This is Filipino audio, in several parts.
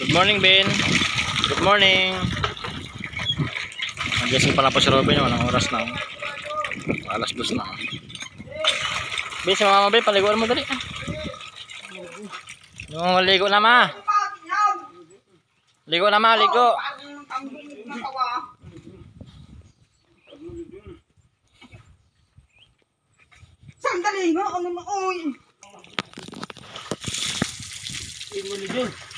Good morning, Ben. Good morning. Nagising pala po si Robin. Walang oras na. Alas 2 na. Ben, si mama Ben, paliguan mo dali. Yung ligo na ma. Ligo na ma, ligo. Sandali nga, ano na, oy.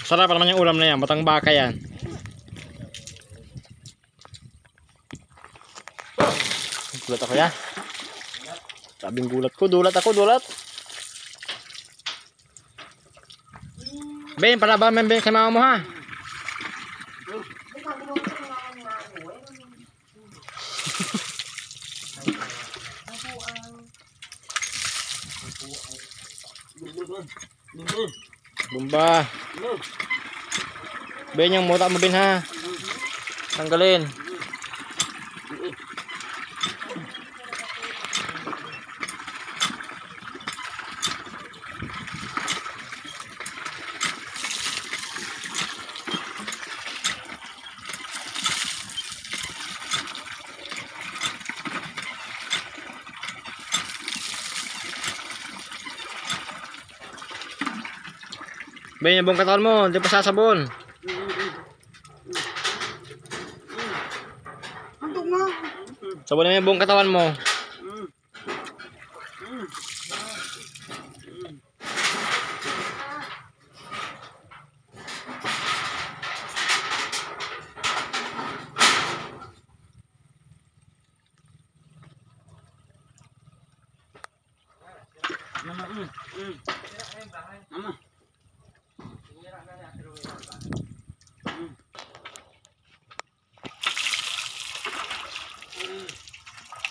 Sarap naman yung ulam na yan. Batang baka yan. Gulat ako yan. Sabing gulat ko. Dulat ako, dulat. Ben, palaban mo Ben sa mama mo ha. Bumba. Ben, yung muta mo Ben ha. Tanggalin. Ben, yung buong katawan mo, hindi pa sasabon. Andog nga. Sabon na yung buong katawan mo. Mama.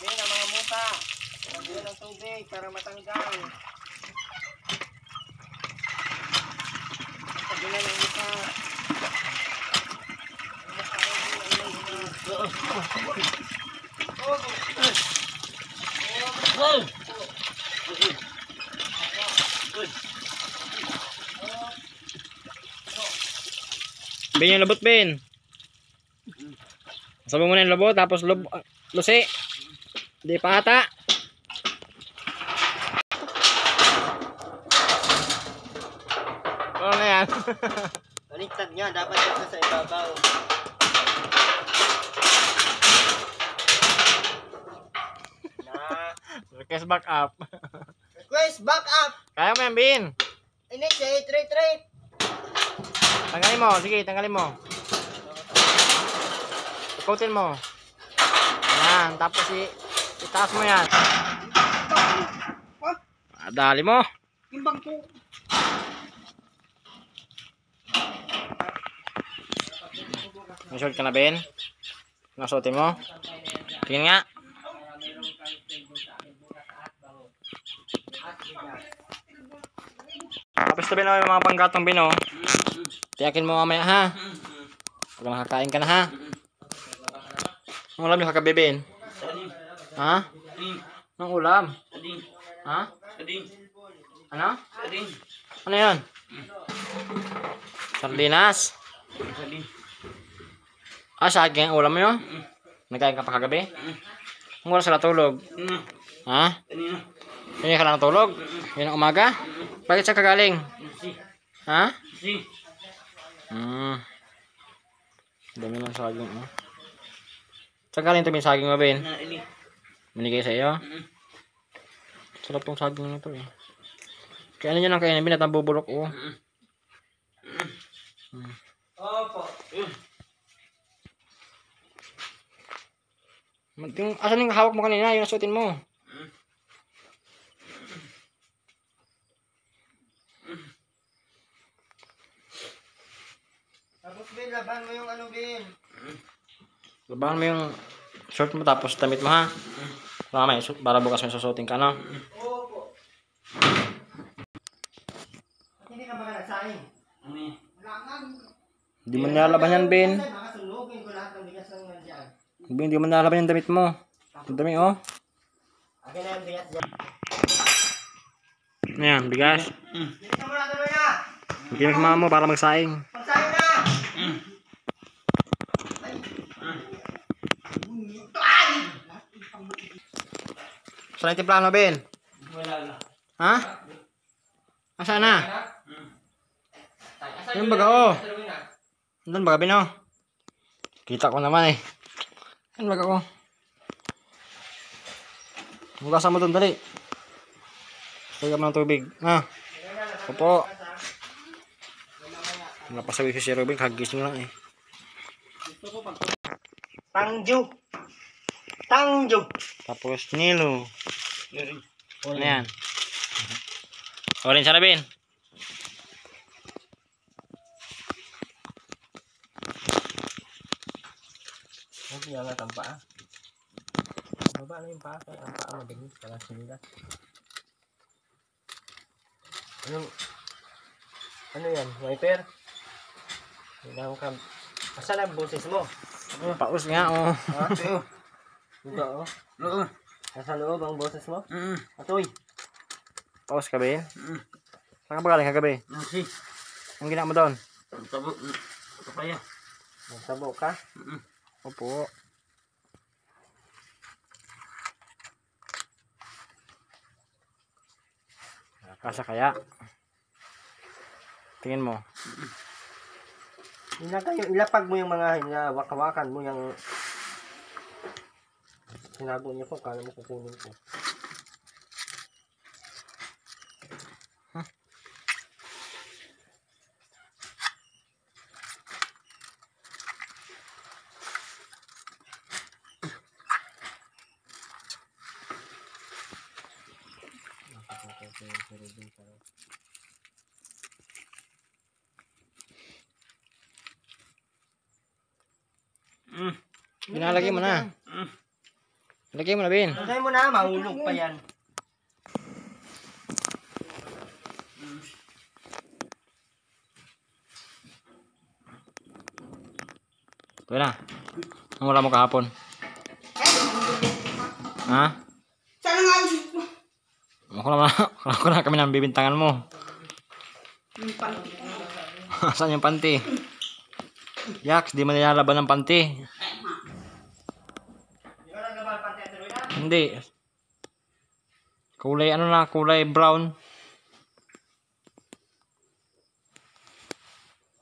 Yan ang mga muta. Lagyan ng tubig para matanggal. Lagyan ng muta. Ben, yung labot Ben. Sabon mo na yung labot, tapos lusi. Hindi pa ata. Ano na yan? Baliktad nga. Dapat ito sa ibabaw. Request back up. Request back up. Kaya mo yan Ben. Initiate retreat. Tanggalin mo, sige, tanggalin mo. Ikutin mo. Yan, tapos itaas mo yan. Dali mo. Yung bangko. Nasuot ka na Ben? Nasuotin mo? Tingin nga. Tapos tabi na yung mga panggatong Ben oh. Tiyakin mo mamaya ha. Pag nakakain ka na ha. Ang ulam yung kagabi Ben? Ha? Ang ulam? Ha? Ano? Ano yun? Sardinas? Saging ang ulam mo yun? Nagkain ka pa kagabi? Ang oras ka natulog? Ha? Hindi ka lang natulog? Yun ang umaga? Bakit siya kagaling? Ha? Dami ng saging oh. Saan galing ito yung saging mo Ben? Binigay sa iyo? Sarap tong saging na ito eh. Kaya ano nyo lang kainin Ben at nabubulok oh. Opo. Asan yung hawak mo kanina? Yung nasuotin mo. Tapos Ben, laban mo yung ano Ben. Labahan mo yung short mo tapos damit mo ha. Para bukas may susuotin ka no? Opo. Hindi ka ba nagsaing? Hindi mo nalaban yan Ben. Makasulugin ko lahat ng bigas ng nandiyan. Ben, hindi mo nalaban yung damit mo. Ang dami oh. Akin na yung bigas dyan. Ayan, bigas. Dito mo na tuloy na. Bigyan mo sa mama mo para magsaing. Pagsayo na. Saan yung timplahan mo, Ben? Wala na. Ha? Asaan na? Ayun baga, oh. Doon baga, Ben, oh. Kita ko naman, eh. Ayun baga, oh. Hugasan mo doon, dali. Lagyan mo ng tubig. Ha? Opo. Napasabi si Robin, kagis nyo lang, eh. Tangjo. Tangjo. Tapos Nilo. Ano yan? Orange sana, Ben. Hindi nga ang paa. Baba na yung paa. Ang paa madaling. Para sila. Ano yan? Wiper? Kailangan ka. Asan ang boses mo? Paus nga, oh. Ha? Ito, oh. Loob. Nasa loob ang boses mo? Atoy. Paus ka, Ben. Saan ka ba galing kagabi? Nasi. Anong ginawa mo doon? Tabo. Papaya. Nagsabo ka? Opo. Kasa kaya? Tingin mo. Ilapag mo yung mga hinawak-hawakan mo yung sinago niyo ko, kala mo kukunin ko. Ginalagay mo na. Lagay mo na, Ben. Lagay mo na, mahulog pa yan. Ito na. Ang wala mo kahapon. Ha? Sana nga yung Ako na kami ng bibintangan mo. panty. Saan yung panty? Yaks, di mo nilalaban ng panty. Hindi. Kulay ano na, kulay brown.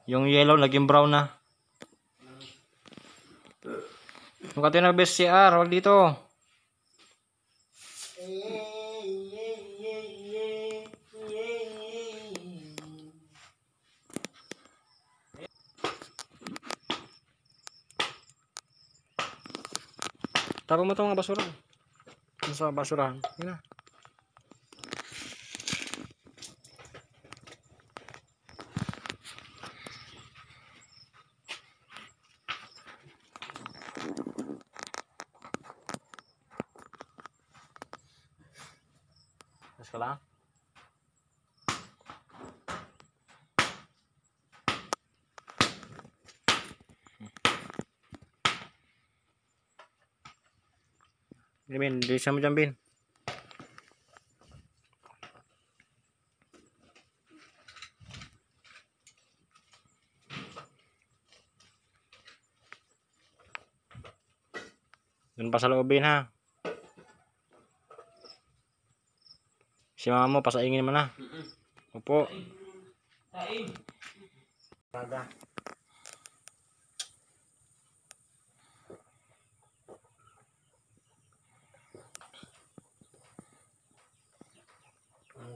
Yung yellow naging brown na. Yung kato yung best CR, wag dito. Tapos mo ito mga basura. Sa basurahan. Yun na. Tapos ka lang. Bin, bilisan mo dyan, Bin. Doon pa sa loob, Bin, ha? Si mama mo, pasaingin mo na. Opo. Baga.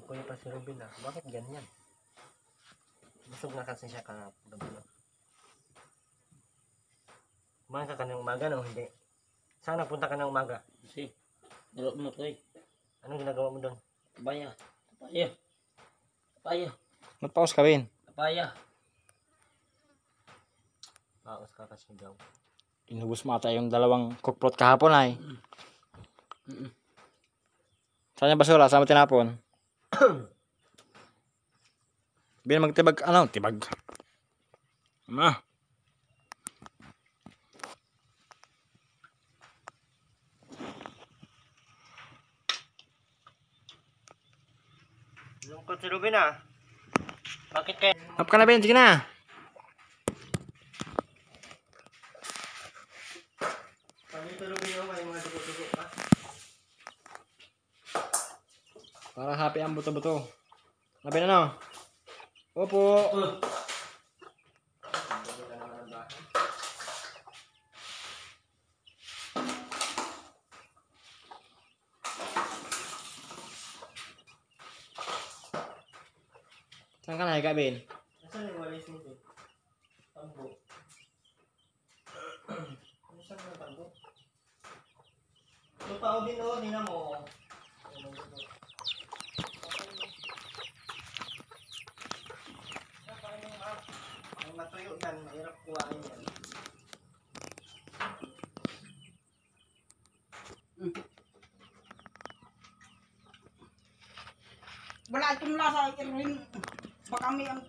Kuya pa si Robin ah. Bakit ganyan? Busog na kasi siya kahapon. Kumain ka ng umaga no? Hindi. Saan nagpunta ka ng umaga? Kasi, dalawang mo ito eh. Anong ginagawa mo doon? Papaya. Papaya. Papaya. Mag-pause ka, Bin. Papaya. Paos ka kasi daw. Inubos mo ata yung dalawang cookprot kahapon, ay. Saan yung basura? Saan mo tinapon? Bin, magtibag. Ano? Tibag. Ama. Lungkot si Robin ah. Bakit kaya? Up ka na, Ben. Sige na. Pagkita Robin yung mga Para happy ang buto-buto. Labi na no? Opo. Saan ka nahiga, Ben? Nasaan yung walis nito? Tambo. Ano saan yung tambo? Lupao din o, nina mo. Ang matuyo yan, mahirap kuhain yan. Wala itong lasa. Rin. Baka may ang...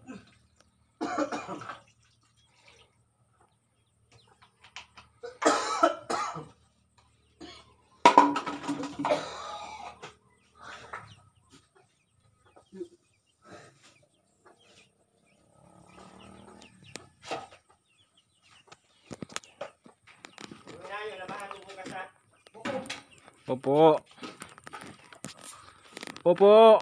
Yung nabahan mo bukas ha. Opo. Opo.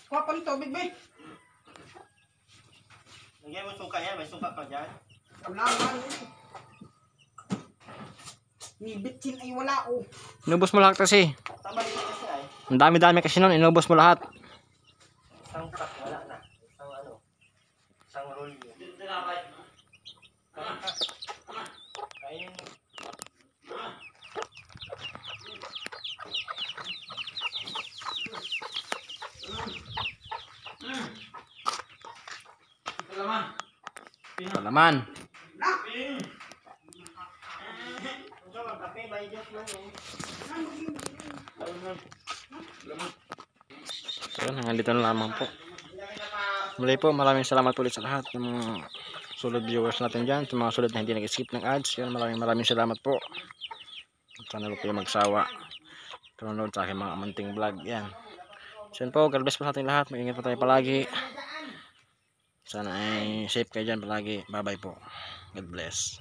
Kuha pa ng tubig, be. Lagyan mo suka yan, may suka pa dyan. Wala nga. Ni bitchin ay wala, oh. Inubos mo lahat kasi. Tama rin kasi ay. Ang dami-dami kasi nun. Inubos mo lahat. Isang pack wala na. Isang ano. Isang roll yun. Kainin mo. Palaman. Ito ang kape, may Diyos lang eh. So yun, hanggang dito na lamang po. Muli po, maraming salamat po ulit sa lahat ng mga solid viewers natin dyan, sa mga solid na hindi nag-skip ng ads. Yun, maraming salamat po. Sana po kayo magsawa tunod sa aking mga amunting vlog. Yan. So yun po, God bless po sa ating lahat. Mag-ingat po tayo palagi. Sana ay safe kayo dyan palagi. Bye bye po. God bless.